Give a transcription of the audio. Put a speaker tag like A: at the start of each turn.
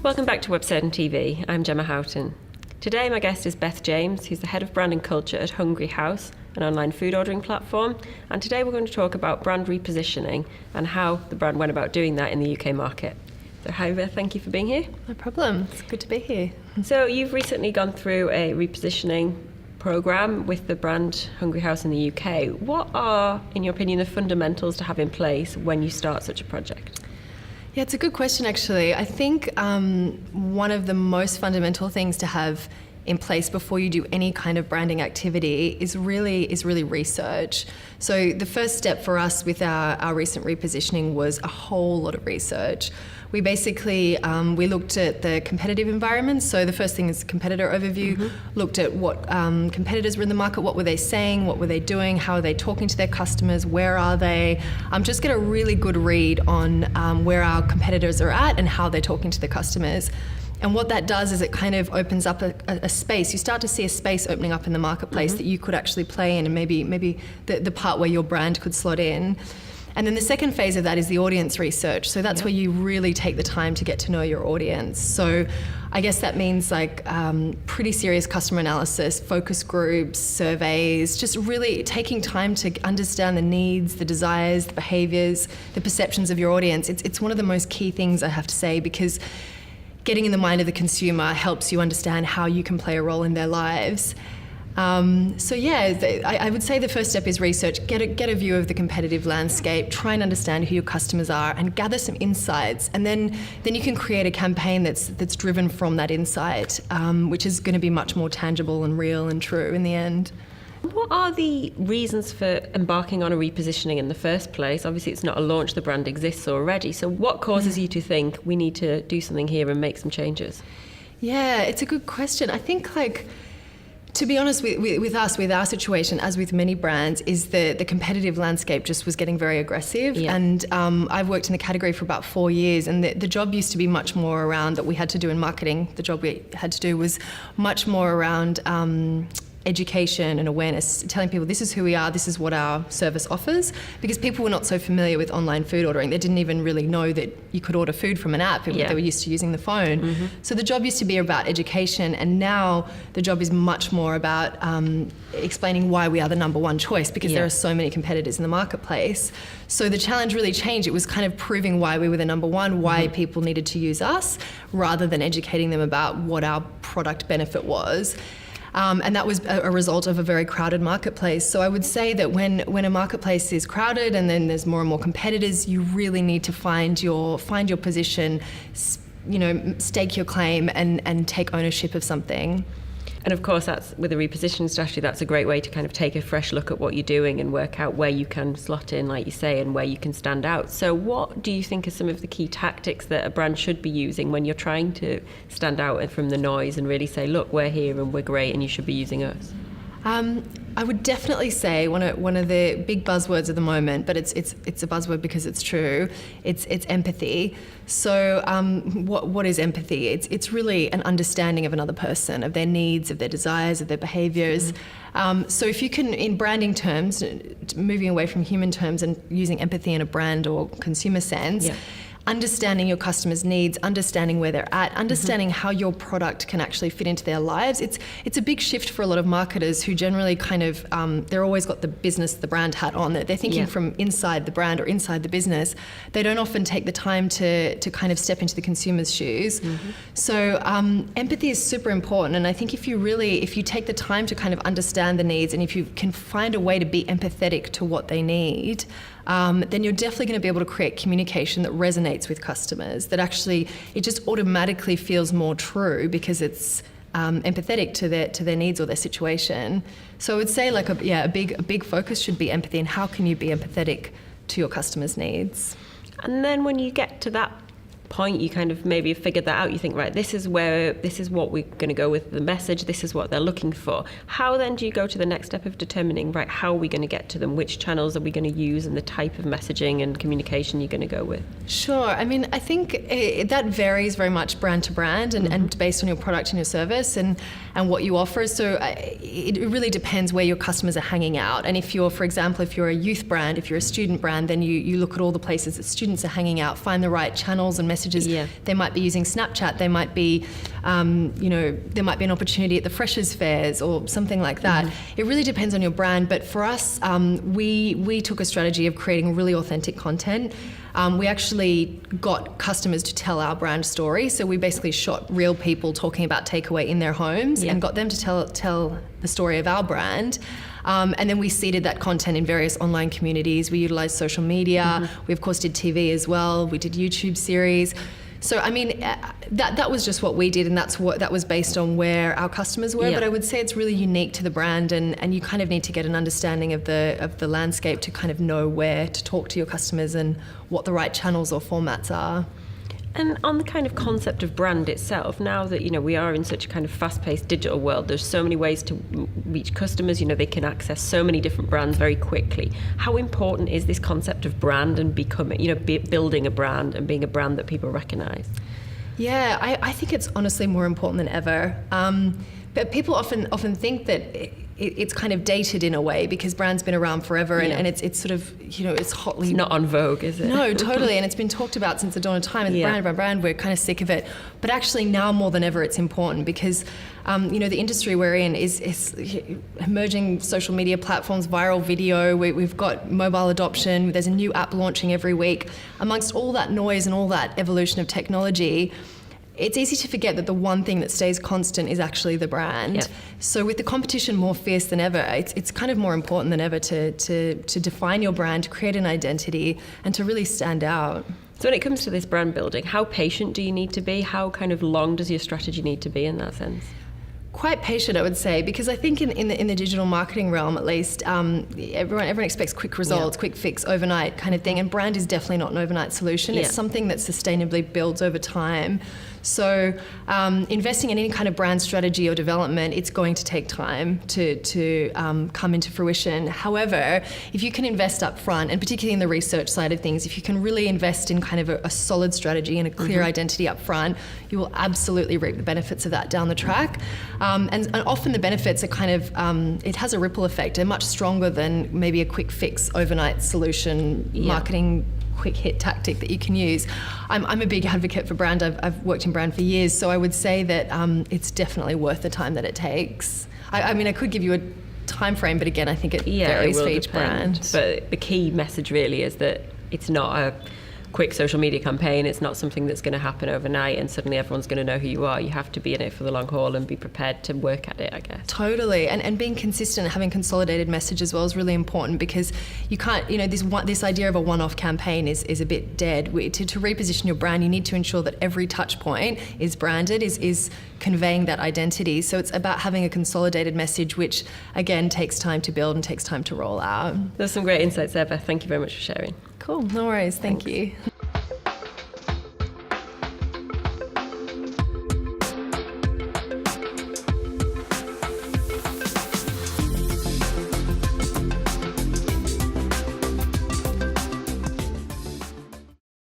A: Welcome back to Webcertain TV. I'm Gemma Houghton. Today my guest is Beth James, who's the Head of Brand and Culture at Hungry House, an online food ordering platform. And today we're going to talk about brand repositioning and how the brand went about doing that in the UK market. So hi Beth, thank you for being here.
B: No problem, it's good to be here.
A: So you've recently gone through a repositioning program with the brand Hungry House in the UK. What are, in your opinion, the fundamentals to have in place when you start such a project?
B: Yeah, it's a good question actually. I think one of the most fundamental things to have in place before you do any kind of branding activity is really research. So the first step for us with our recent repositioning was a whole lot of research. We basically, we looked at the competitive environment. So the first thing is competitor overview, looked at what competitors were in the market, what were they saying, what were they doing, how are they talking to their customers, where are they, just get a really good read on where our competitors are at and how they're talking to the customers. And what that does is it kind of opens up a space. You start to see a space opening up in the marketplace that you could actually play in, and maybe the part where your brand could slot in. And then the second phase of that is the audience research. So that's where you really take the time to get to know your audience. So I guess that means like pretty serious customer analysis, focus groups, surveys, just really taking time to understand the needs, the desires, the behaviors, the perceptions of your audience. It's one of the most key things, I have to say, because getting in the mind of the consumer helps you understand how you can play a role in their lives. I would say the first step is research. Get a view of the competitive landscape, try and understand who your customers are, and gather some insights. And then you can create a campaign that's driven from that insight, which is going to be much more tangible and real and true in the end.
A: What are the reasons for embarking on a repositioning in the first place? Obviously, it's not a launch, the brand exists already. So what causes you to think we need to do something here and make some changes? Yeah,
B: it's a good question. I think, to be honest, with our situation, as with many brands, is the competitive landscape just was getting very aggressive. Yeah. And I've worked in the category for about 4 years, and the job used to be much more around that we had to do in marketing. The job we had to do was much more around education and awareness, telling people this is who we are, this is what our service offers, because people were not so familiar with online food ordering. They didn't even really know that you could order food from an app. They were used to using the phone. So the job used to be about education, and now the job is much more about explaining why we are the number one choice, because there are so many competitors in the marketplace. So the challenge really changed. It was kind of proving why we were the number one, why people needed to use us, rather than educating them about what our product benefit was. And that was a result of a very crowded marketplace. So I would say that when a marketplace is crowded and then there's more and more competitors, you really need to find your position, stake your claim and take ownership of something. And of course, that's with a repositioning strategy, that's a great way to kind of take a fresh look at what you're doing and work out where you can slot in, like you say, and where you can stand out. So what do you think are some of the key tactics that a brand should be using when you're trying to stand out from the noise and really say, look, we're here and we're great and you should be using us? I would definitely say one of the big buzzwords at the moment, but it's a buzzword because it's true. It's empathy. So what is empathy? It's really an understanding of another person, of their needs, of their desires, of their behaviours. So if you can, in branding terms, moving away from human terms and using empathy in a brand or consumer sense. Understanding your customers' needs, understanding where they're at, understanding how your product can actually fit into their lives. It's a big shift for a lot of marketers who generally kind of, they're always got the business, the brand hat on. They're thinking from inside the brand or inside the business. They don't often take the time to kind of step into the consumer's shoes. So empathy is super important. And I think if you take the time to kind of understand the needs, and if you can find a way to be empathetic to what they need, then you're definitely going to be able to create communication that resonates with customers, that actually it just automatically feels more true because it's empathetic to their needs or their situation. So I would say a big focus should be empathy, and how can you be empathetic to your customers' needs.
A: And then when you get to that point, you kind of maybe figured that out, you think, right, this is what we're going to go with the message, this is what they're looking for. How then do you go to the next step of determining, right, how are we going to get to them, which channels are we going to use, and the type of messaging and communication you're going to go with?
B: Sure. I mean, I think that varies very much brand to brand and based on your product and your service and what you offer. So it really depends where your customers are hanging out. And if you're, for example, if you're a youth brand, if you're a student brand, then you look at all the places that students are hanging out, find the right channels and messages.
A: Yeah.
B: They might be using Snapchat. They might be, there might be an opportunity at the Freshers fairs or something like that. It really depends on your brand. But for us, we took a strategy of creating really authentic content. We actually got customers to tell our brand story. So we basically shot real people talking about takeaway in their homes and got them to tell the story of our brand. And then we seeded that content in various online communities. We utilized social media. We, of course, did TV as well. We did YouTube series. So, I mean, that was just what we did, and that was based on where our customers were. But I would say it's really unique to the brand, and you kind of need to get an understanding of the landscape to kind of know where to talk to your customers and what the right channels or formats are.
A: And on the kind of concept of brand itself, now that, we are in such a kind of fast-paced digital world, there's so many ways to reach customers, they can access so many different brands very quickly. How important is this concept of brand and becoming, building a brand and being a brand that people recognize?
B: Yeah, I think it's honestly more important than ever. But people often think that it's kind of dated in a way because brand's been around forever and it's sort of, it's hotly...
A: It's not on vogue, is it?
B: No, totally. And it's been talked about since the dawn of time. And brand, we're kind of sick of it. But actually now more than ever it's important because, the industry we're in is emerging social media platforms, viral video. We've got mobile adoption. There's a new app launching every week. Amongst all that noise and all that evolution of technology, it's easy to forget that the one thing that stays constant is actually the brand.
A: Yep.
B: So with the competition more fierce than ever, it's kind of more important than ever to define your brand, to create an identity, and to really stand out.
A: So when it comes to this brand building, how patient do you need to be? How kind of long does your strategy need to be in that sense?
B: Quite patient, I would say, because I think in the digital marketing realm, at least, everyone expects quick results, quick fix, overnight kind of thing, and brand is definitely not an overnight solution. It's something that sustainably builds over time. So investing in any kind of brand strategy or development, it's going to take time to come into fruition. However, if you can invest up front, and particularly in the research side of things, if you can really invest in kind of a solid strategy and a clear identity up front, you will absolutely reap the benefits of that down the track. And often the benefits are kind of, it has a ripple effect. They're much stronger than maybe a quick fix overnight solution marketing quick hit tactic that you can use. I'm a big advocate for brand. I've worked in brand for years, so I would say that it's definitely worth the time that it takes. I mean, I could give you a time frame, but again, I think it varies for each brand.
A: But the key message really is that it's not a quick social media campaign. It's not something that's going to happen overnight and suddenly everyone's going to know who you are. You have to be in it for the long haul and be prepared to work at it, I guess.
B: Totally. And being consistent, having consolidated message as well is really important because you can't, this idea of a one-off campaign is a bit dead. To reposition your brand, you need to ensure that every touch point is branded, is conveying that identity. So it's about having a consolidated message, which again takes time to build and takes time to roll out.
A: There's some great insights there, Beth. Thank you very much for sharing.
B: Cool. No worries. Thank you.